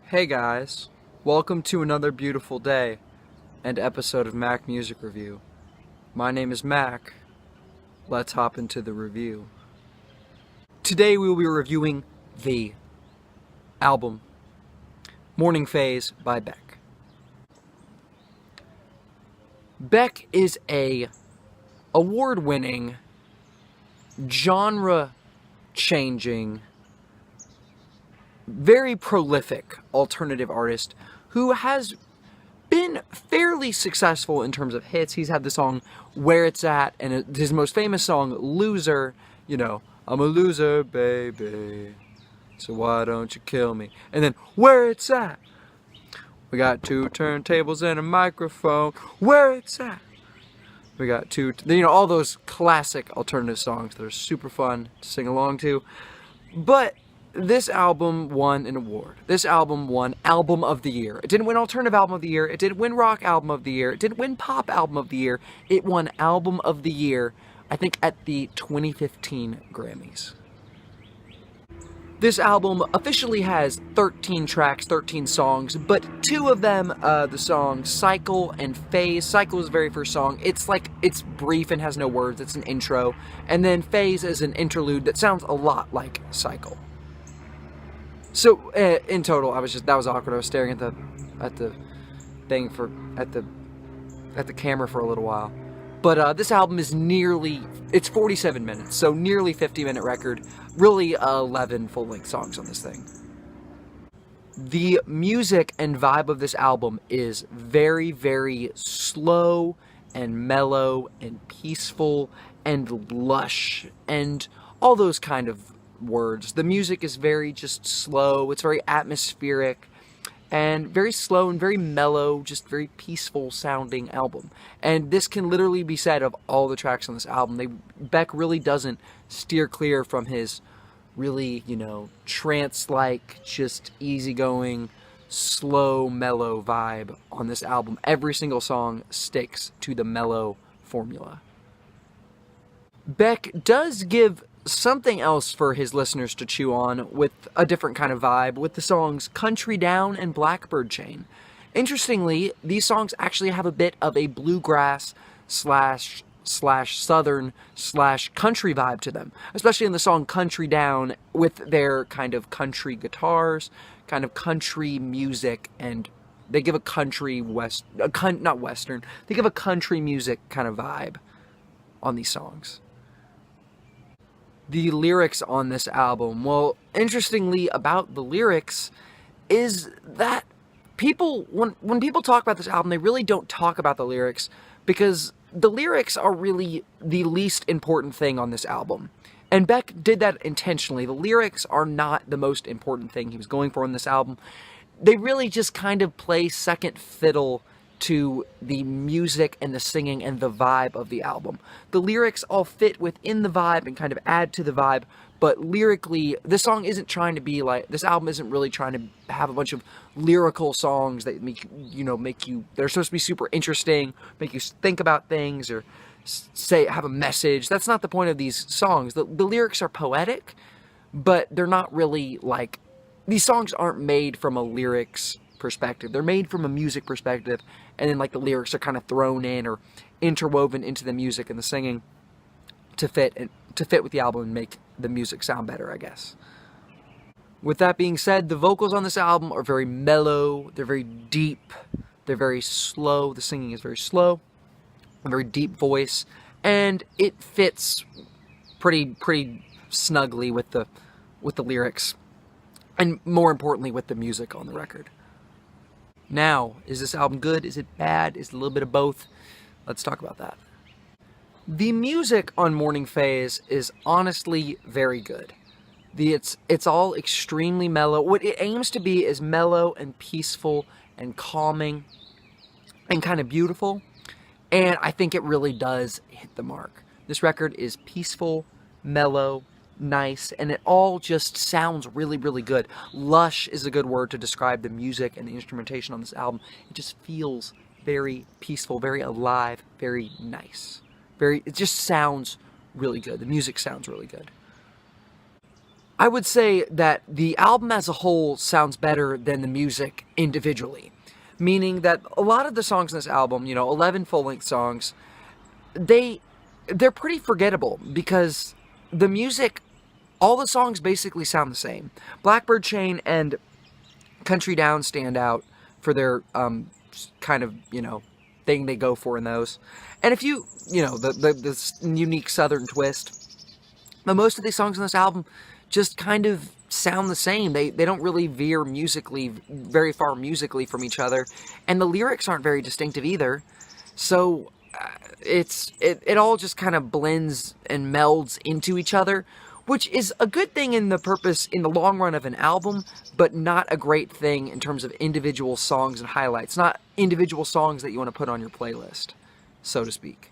Hey guys, welcome to another beautiful day and episode of Mac Music Review. My name is Mac. Let's hop into the review. Today we will be reviewing the album Morning Phase by Beck. Beck is a award-winning, genre-changing, very prolific alternative artist who has been fairly successful in terms of hits. He's had the song Where It's At, and his most famous song, Loser, I'm a loser, baby, so why don't you kill me? And then, Where It's At, we got 2 turntables and a microphone, where it's at. We got all those classic alternative songs that are super fun to sing along to. But this album won an award. This album won Album of the Year. It didn't win Alternative Album of the Year. It didn't win Rock Album of the Year. It didn't win Pop Album of the Year. It won Album of the Year, I think, at the 2015 Grammys. This album officially has 13 tracks, 13 songs, but 2 of them, the songs Cycle and Phase. Cycle is the very first song. It's brief and has no words. It's an intro. And then Phase is an interlude that sounds a lot like Cycle. So in total, that was awkward. I was staring at the camera for a little while. But this album is it's 47 minutes, so nearly 50-minute record. Really 11 full-length songs on this thing. The music and vibe of this album is very, very slow and mellow and peaceful and lush and all those kind of words. The music is very just slow. It's very atmospheric and very slow and very mellow, just very peaceful sounding album. And this can literally be said of all the tracks on this album. Beck really doesn't steer clear from his really, trance-like, just easygoing, slow, mellow vibe on this album. Every single song sticks to the mellow formula. Beck does give something else for his listeners to chew on with a different kind of vibe with the songs Country Down and Blackbird Chain. Interestingly, these songs actually have a bit of a bluegrass slash southern slash country vibe to them, especially in the song Country Down with their kind of country guitars, kind of country music, and they give a country not western, they give a country music kind of vibe on these songs. The lyrics on this album, well, interestingly about the lyrics is that when people talk about this album, they really don't talk about the lyrics because the lyrics are really the least important thing on this album. And Beck did that intentionally. The lyrics are not the most important thing he was going for in this album. They really just kind of play second fiddle to the music and the singing and the vibe of the album. The lyrics all fit within the vibe and kind of add to the vibe, but lyrically, this album isn't really trying to have a bunch of lyrical songs that they're supposed to be super interesting, make you think about things, or have a message. That's not the point of these songs. The lyrics are poetic, but they're not really these songs aren't made from a lyrics perspective. They're made from a music perspective, and then the lyrics are kind of thrown in or interwoven into the music and the singing to fit with the album and make the music sound better, I guess. With that being said, the vocals on this album are very mellow, they're very deep, they're very slow. The singing is very slow, a very deep voice, and it fits pretty snugly with the lyrics, and more importantly with the music on the record. Now, is this album good? Is it bad? Is it a little bit of both? Let's talk about that. The music on Morning Phase is honestly very good. It's all extremely mellow. What it aims to be is mellow and peaceful and calming and kind of beautiful. And I think it really does hit the mark. This record is peaceful, mellow, nice, and it all just sounds really, really good. Lush is a good word to describe the music and the instrumentation on this album. It just feels very peaceful, very alive, very nice. It just sounds really good. The music sounds really good. I would say that the album as a whole sounds better than the music individually. Meaning that a lot of the songs in this album, 11 full-length songs, they they're pretty forgettable because the music, all the songs basically sound the same. Blackbird Chain and Country Down stand out for their kind of, thing they go for in those. And if the unique southern twist, but most of these songs on this album just kind of sound the same. They don't really veer musically very far musically from each other, and the lyrics aren't very distinctive either. So it all just kind of blends and melds into each other, which is a good thing in the long run of an album, but not a great thing in terms of individual songs and highlights. Not individual songs that you want to put on your playlist, so to speak.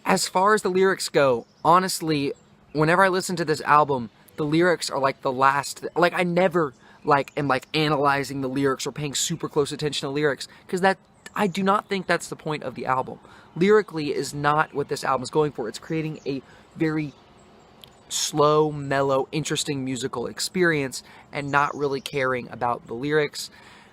As far as the lyrics go, honestly, whenever I listen to this album, the lyrics are like the last, I never am analyzing the lyrics or paying super close attention to lyrics, because I do not think that's the point of the album. Lyrically is not what this album is going for. It's creating a very slow, mellow, interesting musical experience and not really caring about the lyrics.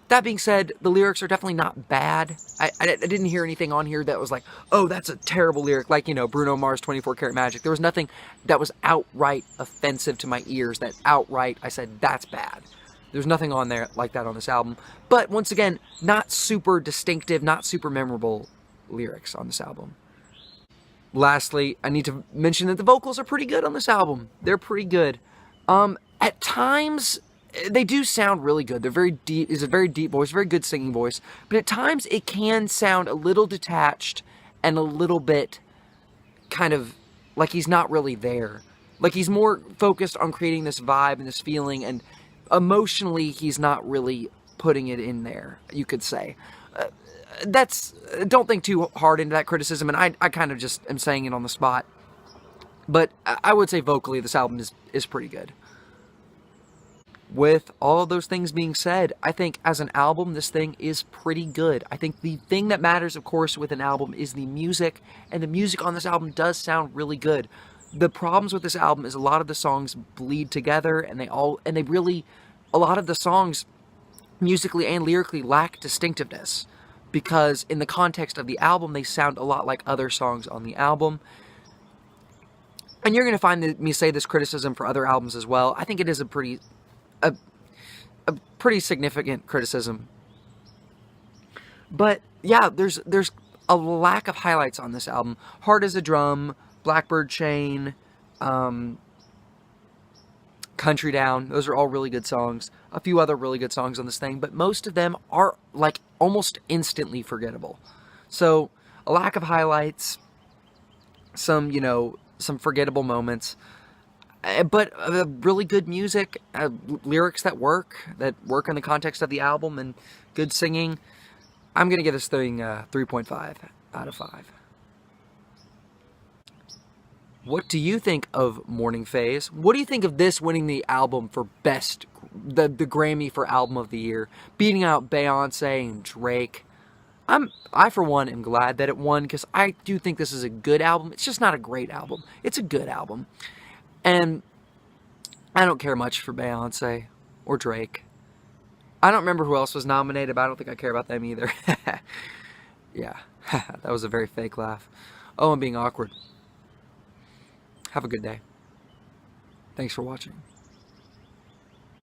That being said, the lyrics are definitely not bad. I didn't hear anything on here that was like, oh, that's a terrible lyric, like, Bruno Mars' 24 Karat Magic. There was nothing that was outright offensive to my ears, that outright I said, that's bad. There's nothing on there like that on this album. But once again, not super distinctive, not super memorable lyrics on this album. Lastly, I need to mention that the vocals are pretty good on this album. They're pretty good. At times, they do sound really good. They're very deep. It's a very deep voice, very good singing voice. But at times, it can sound a little detached and a little bit kind of like he's not really there. Like he's more focused on creating this vibe and this feeling, and emotionally, he's not really putting it in there, you could say. Don't think too hard into that criticism, and I kind of just am saying it on the spot. But I would say vocally, this album is pretty good. With all of those things being said, I think as an album, this thing is pretty good. I think the thing that matters, of course, with an album is the music, and the music on this album does sound really good. The problems with this album is a lot of the songs bleed together, and a lot of the songs, musically and lyrically, lack distinctiveness, because in the context of the album, they sound a lot like other songs on the album. And you're going to find me say this criticism for other albums as well. I think it is a pretty significant criticism. But yeah, there's a lack of highlights on this album. Hard as a Drum, Blackbird Chain, Country Down, those are all really good songs. A few other really good songs on this thing, but most of them are almost instantly forgettable. So a lack of highlights, some forgettable moments, but really good music, lyrics that work in the context of the album, and good singing. I'm going to give this thing 3.5 out of 5. What do you think of Morning Phase? What do you think of this winning the album for the Grammy for Album of the Year, beating out Beyonce and Drake? I for one am glad that it won, because I do think this is a good album. It's just not a great album. It's a good album. And I don't care much for Beyonce or Drake. I don't remember who else was nominated, but I don't think I care about them either. Yeah, that was a very fake laugh. Oh, I'm being awkward. Have a good day. Thanks for watching.